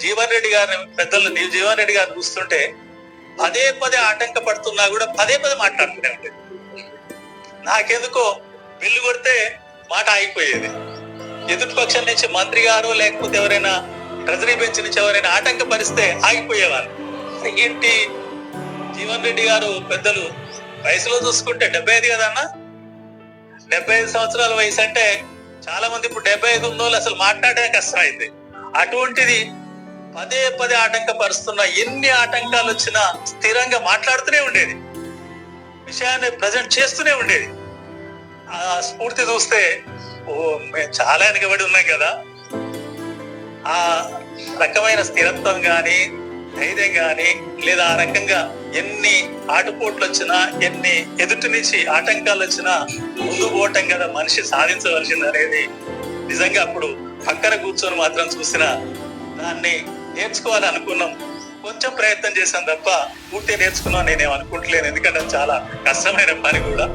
జీవన్ రెడ్డి గారిని పెద్దలు జీవన్ రెడ్డి గారిని చూస్తుంటే పదే పదే ఆటంకపడుతున్నా కూడా పదే పదే మాట్లాడుతూనే ఉండేది. నాకెందుకో బిల్లు కొడితే మాట ఆగిపోయేది. ఎదుటి పక్షం నుంచి మంత్రి గారు లేకపోతే ఎవరైనా ట్రెజరీ బెంచ్ నుంచి ఎవరైనా ఆటంకపరిస్తే ఆగిపోయేవారు. ఏంటి జీవన్ రెడ్డి గారు పెద్దలు వయసులో చూసుకుంటే 75 కదన్నా, 75 సంవత్సరాల వయసు అంటే చాలా మంది ఇప్పుడు 75 ఉన్నోళ్ళు అసలు మాట్లాడే కష్టమైంది. అటువంటిది పదే పదే ఆటంకపరుస్తున్న ఎన్ని ఆటంకాలు వచ్చినా స్థిరంగా మాట్లాడుతూనే ఉండేది, విషయాన్ని ప్రజెంట్ చేస్తూనే ఉండేది. ఆ స్ఫూర్తి చూస్తే మేము చాలా వెనకబడి ఉన్నాం కదా. ఆ రకమైన స్థిరత్వం గాని ధైర్యం గాని లేదా ఆ రకంగా ఎన్ని ఆటుపోట్లు వచ్చినా ఎన్ని ఎదుటి నుంచి ఆటంకాలు వచ్చినా ముందు పోవటం కదా మనిషి సాధించవలసింది అనేది నిజంగా అప్పుడు పక్కన కూర్చొని మాత్రం చూసిన దాన్ని నేర్చుకోవాలని అనుకున్నాం. కొంచెం ప్రయత్నం చేశాం తప్ప పూర్తి నేర్చుకున్నాం నేనేం అనుకుంటలేను. ఎందుకంటే అది చాలా కష్టమైన పని కూడా.